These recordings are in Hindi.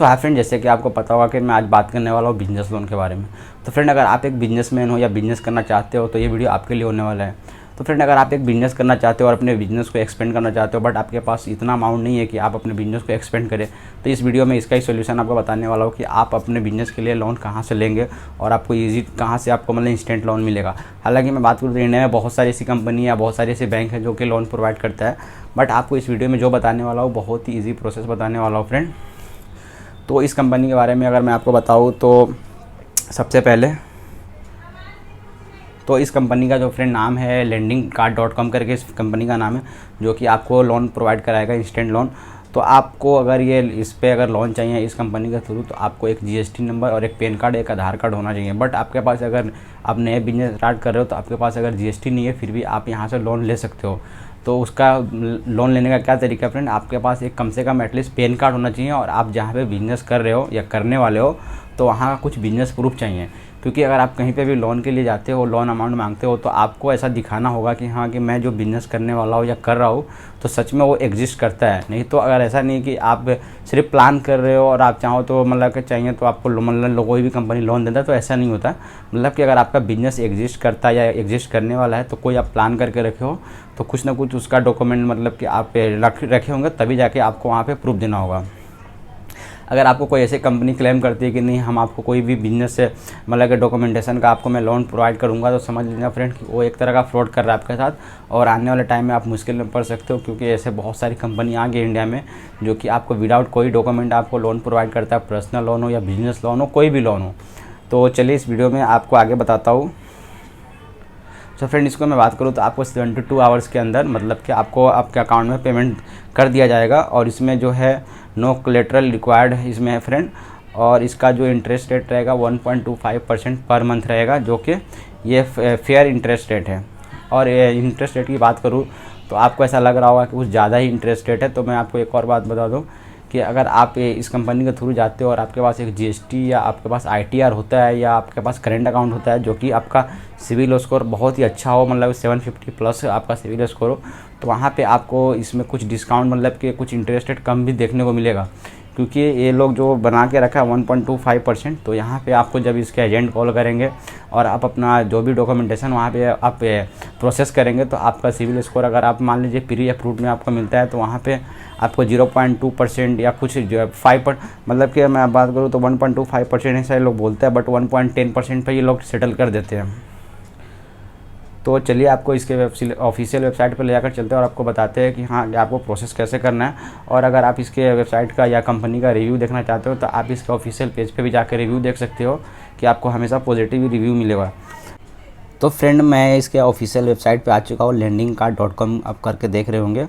सो हाय फ्रेंड, जैसे कि आपको पता होगा कि मैं आज बात करने वाला हूँ बिजनेस लोन के बारे में। तो फ्रेंड, अगर आप एक बिजनेसमैन हो या बिजनेस करना चाहते हो तो ये वीडियो आपके लिए होने वाला है। तो फ्रेंड, अगर आप एक बिजनेस करना चाहते हो और अपने बिजनेस को एक्सपेंड करना चाहते हो बट आपके पास इतना अमाउंट नहीं है कि आप अपने बिजनेस को एक्सपेंड करें, तो इस वीडियो में इसका ही सोल्यूशन आपको बताने वाला हूँ कि आप अपने बिजनेस के लिए लोन कहाँ से लेंगे और आपको ईजी कहाँ से आपको मतलब इंस्टेंट लोन मिलेगा। हालांकि मैं बात करूँ तो इंडिया में बहुत सारी ऐसी कंपनी या बहुत सारे ऐसे बैंक हैं जो कि लोन प्रोवाइड करता है, बट आपको इस वीडियो में जो बताने वाला हूँ बहुत ही ईजी प्रोसेस बताने वाला हूँ फ्रेंड। तो इस कंपनी के बारे में अगर मैं आपको बताऊँ तो सबसे पहले तो इस कंपनी का जो फ्रेंड नाम है lendingcard.com करके इस कंपनी का नाम है, जो कि आपको लोन प्रोवाइड कराएगा, इंस्टेंट लोन। तो आपको अगर ये इस पे अगर लोन चाहिए इस कंपनी के थ्रू तो आपको एक जीएसटी नंबर और एक पैन कार्ड, एक आधार कार्ड होना चाहिए। बट आपके पास अगर आप नए बिजनेस स्टार्ट कर रहे हो तो आपके पास अगर जीएसटी नहीं है फिर भी आप यहाँ से लोन ले सकते हो। तो उसका लोन लेने का क्या तरीका है फ्रेंड, आपके पास एक कम से कम एटलीस्ट पैन कार्ड होना चाहिए और आप जहाँ पे बिजनेस कर रहे हो या करने वाले हो तो वहाँ का कुछ बिजनेस प्रूफ चाहिए। क्योंकि अगर आप कहीं पे भी लोन के लिए जाते हो, लोन अमाउंट मांगते हो, तो आपको ऐसा दिखाना होगा कि हाँ कि मैं जो बिज़नेस करने वाला हूँ या कर रहा हूँ तो सच में वो एग्जिस्ट करता है। नहीं तो अगर ऐसा नहीं कि आप सिर्फ प्लान कर रहे हो और आप चाहो तो मतलब कि चाहिए तो आपको मतलब कोई भी कंपनी लोन देता है, तो ऐसा नहीं होता। मतलब कि अगर आपका बिज़नेस एग्जिस्ट करता है या एग्जिस्ट करने वाला है तो कोई आप प्लान करके रखे हो तो कुछ ना कुछ उसका डॉक्यूमेंट मतलब कि आप रखे होंगे, तभी जाके आपको वहाँ पर प्रूफ देना होगा। अगर आपको कोई ऐसी कंपनी क्लेम करती है कि नहीं हम आपको कोई भी बिजनेस से मतलब कि डॉक्यूमेंटेशन का आपको मैं लोन प्रोवाइड करूंगा, तो समझ लीजिए फ्रेंड कि वो एक तरह का फ्रॉड कर रहा है आपके साथ और आने वाले टाइम में आप मुश्किल में पड़ सकते हो। क्योंकि ऐसे बहुत सारी कंपनी आ गई इंडिया में जो कि आपको विदाउट कोई डॉक्यूमेंट आपको लोन प्रोवाइड करता है, पर्सनल लोन हो या बिजनेस लोन हो, कोई भी लोन हो। तो चलिए इस वीडियो में आपको आगे बताता हूँ। तो फ्रेंड, इसको मैं बात करूँ तो आपको 72 आवर्स के अंदर मतलब कि आपको आपके अकाउंट में पेमेंट कर दिया जाएगा। और इसमें जो है नो कोलेटरल रिक्वायर्ड इसमें है फ्रेंड। और इसका जो इंटरेस्ट रेट रहेगा 1.25% पर मंथ रहेगा, जो कि ये फेयर इंटरेस्ट रेट है। और इंटरेस्ट रेट की बात करूँ तो आपको ऐसा लग रहा होगा कि कुछ ज़्यादा ही इंटरेस्ट रेट है। तो मैं आपको एक और बात बता दूँ कि अगर आप इस कंपनी के थ्रू जाते हो और आपके पास एक जीएसटी या आपके पास आईटीआर होता है या आपके पास करेंट अकाउंट होता है, जो कि आपका सिविल स्कोर बहुत ही अच्छा हो, मतलब 750 प्लस आपका सिविल स्कोर हो, तो वहाँ पे आपको इसमें कुछ डिस्काउंट मतलब कि कुछ इंटरेस्ट रेट कम भी देखने को मिलेगा। क्योंकि ये लोग जो बना के रखा है 1.25%, तो यहाँ पे आपको जब इसके एजेंट कॉल करेंगे और आप अपना जो भी डॉक्यूमेंटेशन वहाँ पे आप प्रोसेस करेंगे तो आपका सिविल स्कोर अगर आप मान लीजिए प्री अप्रूव्ड में आपको मिलता है तो वहाँ पे आपको 0.2% या कुछ 5 मतलब कि मैं बात करूँ तो 1.25% ऐसा लोग बोलते हैं, बट 1.10% पर ये लोग सेटल कर देते हैं। तो चलिए आपको इसके ऑफिशियल वेबसाइट पर ले जाकर चलते हैं और आपको बताते हैं कि हाँ आपको प्रोसेस कैसे करना है। और अगर आप इसके वेबसाइट का या कंपनी का रिव्यू देखना चाहते हो तो आप इसके ऑफिशियल पेज पे भी जाकर रिव्यू देख सकते हो कि आपको हमेशा पॉजिटिव रिव्यू मिलेगा। तो फ्रेंड, मैं इसके ऑफिशियल वेबसाइट पे आ चुका हूँ, lendingcard.com आप करके देख रहे होंगे।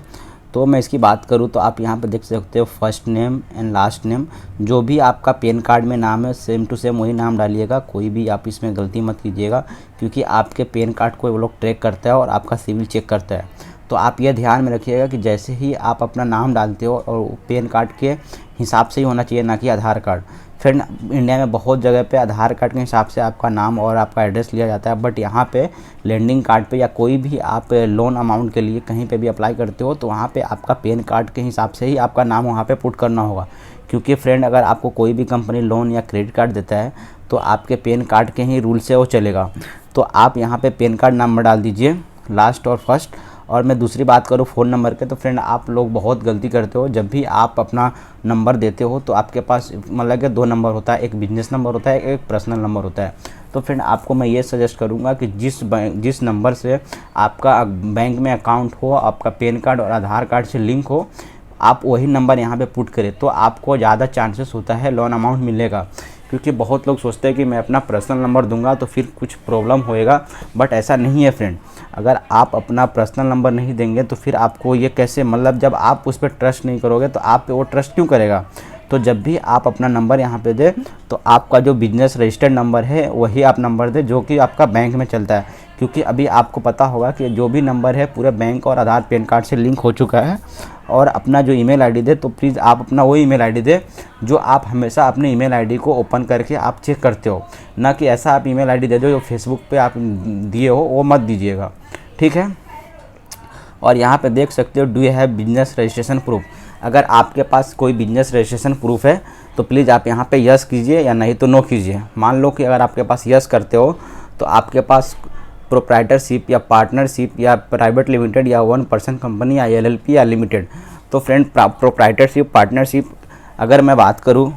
तो मैं इसकी बात करूँ तो आप यहाँ पर देख सकते हो first name and last name, जो भी आपका पैन कार्ड में नाम है सेम टू सेम वही नाम डालिएगा। कोई भी आप इसमें गलती मत कीजिएगा, क्योंकि आपके पैन कार्ड को वो लोग ट्रैक करता है और आपका सिविल चेक करता है। तो आप ये ध्यान में रखिएगा कि जैसे ही आप अपना नाम डालते हो और पैन कार्ड के हिसाब से ही होना चाहिए, ना कि आधार कार्ड। फ्रेंड, इंडिया में बहुत जगह पे आधार कार्ड के हिसाब से आपका नाम और आपका एड्रेस लिया जाता है, बट यहाँ पे लेंडिंग कार्ड पे या कोई भी आप लोन अमाउंट के लिए कहीं पे भी अप्लाई करते हो तो वहाँ पे आपका पैन कार्ड के हिसाब से ही आपका नाम वहाँ पे पुट करना होगा। क्योंकि फ्रेंड, अगर आपको कोई भी कंपनी लोन या क्रेडिट कार्ड देता है तो आपके पैन कार्ड के ही रूल से वो चलेगा। तो आप यहाँ पर पैन कार्ड नंबर डाल दीजिए, लास्ट और फर्स्ट। और मैं दूसरी बात करूँ फ़ोन नंबर के, तो फ्रेंड आप लोग बहुत गलती करते हो। जब भी आप अपना नंबर देते हो तो आपके पास मतलब कि 2 नंबर होता है, एक बिजनेस नंबर होता है, एक पर्सनल नंबर होता है। तो फ्रेंड, आपको मैं ये सजेस्ट करूँगा कि जिस नंबर से आपका बैंक में अकाउंट हो, आपका पैन कार्ड और आधार कार्ड से लिंक हो, आप वही नंबर यहाँ पे पुट करें तो आपको ज़्यादा चांसेस होता है लोन अमाउंट मिलेगा। क्योंकि बहुत लोग सोचते हैं कि मैं अपना पर्सनल नंबर दूंगा तो फिर कुछ प्रॉब्लम होएगा, बट ऐसा नहीं है फ्रेंड। अगर आप अपना पर्सनल नंबर नहीं देंगे तो फिर आपको ये कैसे, मतलब जब आप उस पर ट्रस्ट नहीं करोगे तो आप पे वो ट्रस्ट क्यों करेगा। तो जब भी आप अपना नंबर यहाँ पे दें तो आपका जो बिजनेस रजिस्टर्ड नंबर है वही आप नंबर दें जो कि आपका बैंक में चलता है। क्योंकि अभी आपको पता होगा कि जो भी नंबर है पूरे बैंक और आधार पैन कार्ड से लिंक हो चुका है। और अपना जो ईमेल आईडी दे तो प्लीज़ आप अपना वो ईमेल आईडी दे जो आप हमेशा अपने ईमेल आईडी को ओपन करके आप चेक करते हो, ना कि ऐसा आप ईमेल आईडी दे दो जो फेसबुक पे आप दिए हो, वो मत दीजिएगा, ठीक है। और यहाँ पे देख सकते हो do you have business registration proof. अगर आपके पास कोई बिजनेस रजिस्ट्रेशन प्रूफ है तो प्लीज़ आप यहाँ पे यस कीजिए या नहीं तो नो कीजिए। मान लो कि अगर आपके पास यस करते हो तो आपके पास प्रोप्राइटरशिप या पार्टनरशिप या प्राइवेट लिमिटेड या 1% कंपनी या LLP या लिमिटेड। तो फ्रेंड प्रोप्राइटरशिप पार्टनरशिप अगर मैं बात करूँ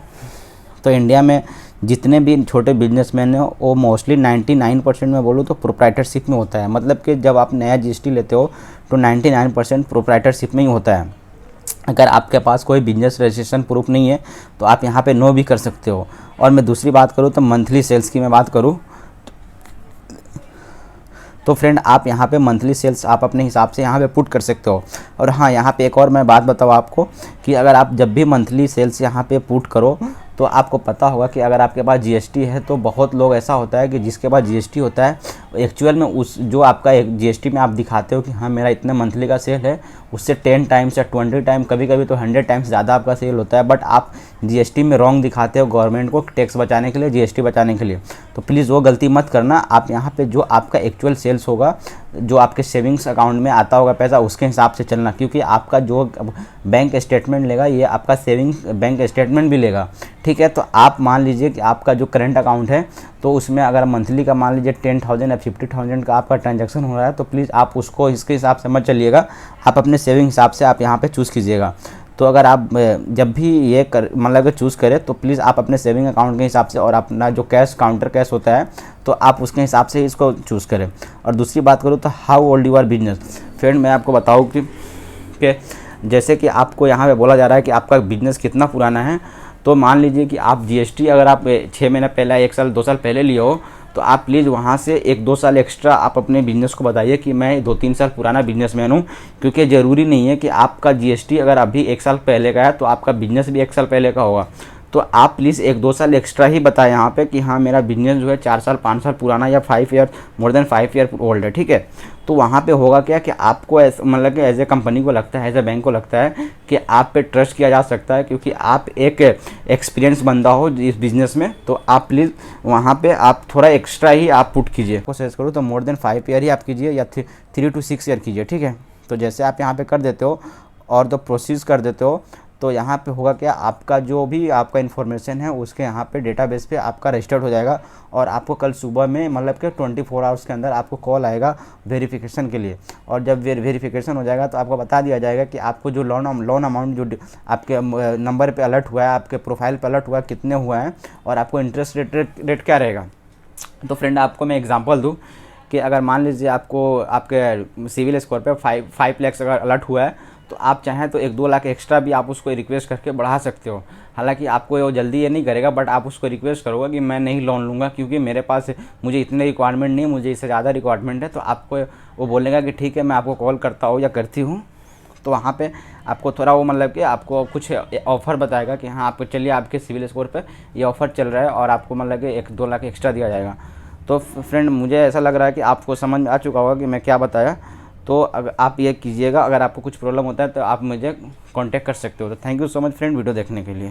तो इंडिया में जितने भी छोटे बिजनेसमैन हैं वो मोस्टली 99% में बोलूँ तो प्रोप्राइटरशिप में होता है। मतलब कि जब आप नया GST लेते हो तो 99% प्रोप्राइटरशिप में ही होता है। अगर आपके पास कोई बिजनेस रजिस्ट्रेशन प्रूफ नहीं है तो आप यहाँ पे नो भी कर सकते हो। और मैं दूसरी बात करूँ तो मंथली सेल्स की मैं बात करूँ तो फ्रेंड आप यहाँ पे मंथली सेल्स आप अपने हिसाब से यहाँ पे पुट कर सकते हो। और हाँ, यहाँ पे एक और मैं बात बताऊँ आपको कि अगर आप जब भी मंथली सेल्स यहाँ पे पुट करो तो आपको पता होगा कि अगर आपके पास GST है तो बहुत लोग ऐसा होता है कि जिसके पास GST होता है एक्चुअल में उस जो आपका एक GST में आप दिखाते हो कि हाँ मेरा इतने मंथली का सेल है, उससे 10 टाइम्स या 20 टाइम कभी कभी तो 100 टाइम्स ज़्यादा आपका सेल होता है। बट आप GST में रॉन्ग दिखाते हो गवर्नमेंट को टैक्स बचाने के लिए, GST बचाने के लिए। तो प्लीज़ वो गलती मत करना। आप यहाँ पे जो आपका एक्चुअल सेल्स होगा, जो आपके सेविंग्स अकाउंट में आता होगा पैसा, उसके हिसाब से चलना, क्योंकि आपका जो बैंक स्टेटमेंट लेगा ये आपका सेविंग्स बैंक स्टेटमेंट भी लेगा। ठीक है, तो आप मान लीजिए कि आपका जो करंट अकाउंट है तो उसमें अगर मंथली का मान लीजिए 10,000 या 50,000 का आपका ट्रांजैक्शन हो रहा है तो प्लीज़ आप उसको इसके हिसाब से मत चलिएगा, आप अपने सेविंग हिसाब से आप यहाँ पे चूज़ कीजिएगा। तो अगर आप जब भी ये मतलब चूज़ करें तो प्लीज़ आप अपने सेविंग अकाउंट के हिसाब से और अपना जो कैश काउंटर कैश होता है तो आप उसके हिसाब से इसको चूज़ करें। और दूसरी बात करूँ तो how old your business. Friend मैं आपको बताऊँ कि जैसे कि आपको यहाँ पे बोला जा रहा है कि आपका बिजनेस कितना पुराना है, तो मान लीजिए कि आप GST अगर आप 6 महीना पहले, 1 साल 2 साल पहले लिए हो तो आप प्लीज़ वहाँ से 1-2 साल एक्स्ट्रा आप अपने बिज़नेस को बताइए कि मैं 2-3 साल पुराना बिजनेसमैन हूँ। क्योंकि ज़रूरी नहीं है कि आपका GST अगर अभी 1 साल पहले का है तो आपका बिजनेस भी 1 साल पहले का होगा। तो आप प्लीज़ 1-2 साल एक्स्ट्रा ही बताएं यहाँ पे कि हाँ मेरा बिजनेस जो है 4 साल 5 साल पुराना या 5 year more than 5 year old है। ठीक है, तो वहाँ पे होगा क्या कि आपको मतलब कि एज ए कंपनी को लगता है, एज ए बैंक को लगता है कि आप पे ट्रस्ट किया जा सकता है क्योंकि आप एक एक्सपीरियंस बंदा हो इस बिज़नेस में। तो आप प्लीज़ वहाँ पे आप थोड़ा एक्स्ट्रा ही आप पुट कीजिए। प्रोसेस करूँ तो मोर देन 5 ईयर ही आप कीजिए या 3 to 6 ईयर कीजिए। ठीक है, तो जैसे आप यहाँ पे कर देते हो और तो प्रोसीज कर देते हो तो यहाँ पे होगा क्या, आपका जो भी आपका इन्फॉर्मेशन है उसके यहाँ पे डेटाबेस पे आपका रजिस्टर्ड हो जाएगा और आपको कल सुबह में मतलब कि 24 आवर्स के अंदर आपको कॉल आएगा वेरिफिकेशन के लिए। और जब वेरिफिकेशन हो जाएगा तो आपको बता दिया जाएगा कि आपको जो लोन अमाउंट जो आपके नंबर पे अलर्ट हुआ है, आपके प्रोफाइल पे अलर्ट हुआ है, कितने हुआ है और आपको इंटरेस्ट रेट क्या रहेगा। तो फ्रेंड आपको मैं एग्जाम्पल दूँ कि अगर मान लीजिए आपको आपके सिविल स्कोर पे 5 लाख अगर अलर्ट हुआ है तो आप चाहें तो 1-2 लाख एक्स्ट्रा भी आप उसको रिक्वेस्ट करके बढ़ा सकते हो। हालांकि आपको वो जल्दी ये नहीं करेगा बट आप उसको रिक्वेस्ट करोगे कि मैं नहीं लोन लूँगा क्योंकि मेरे पास मुझे इतने रिक्वायरमेंट नहीं, मुझे इससे ज़्यादा रिक्वायरमेंट है। तो आपको वो बोलेगा कि ठीक है मैं आपको कॉल करता हूँ या करती हूँ। तो वहाँ पे आपको थोड़ा वो मतलब कि आपको कुछ ऑफ़र बताएगा कि हाँ आपको चलिए आपके सिविल स्कोर पे ये ऑफ़र चल रहा है और आपको मतलब कि 1-2 लाख एक्स्ट्रा दिया जाएगा। तो फ्रेंड मुझे ऐसा लग रहा है कि आपको समझ में आ चुका होगा कि मैं क्या बताया। तो अगर आप ये कीजिएगा, अगर आपको कुछ प्रॉब्लम होता है तो आप मुझे कांटेक्ट कर सकते हो। तो thank you so much friend video देखने के लिए।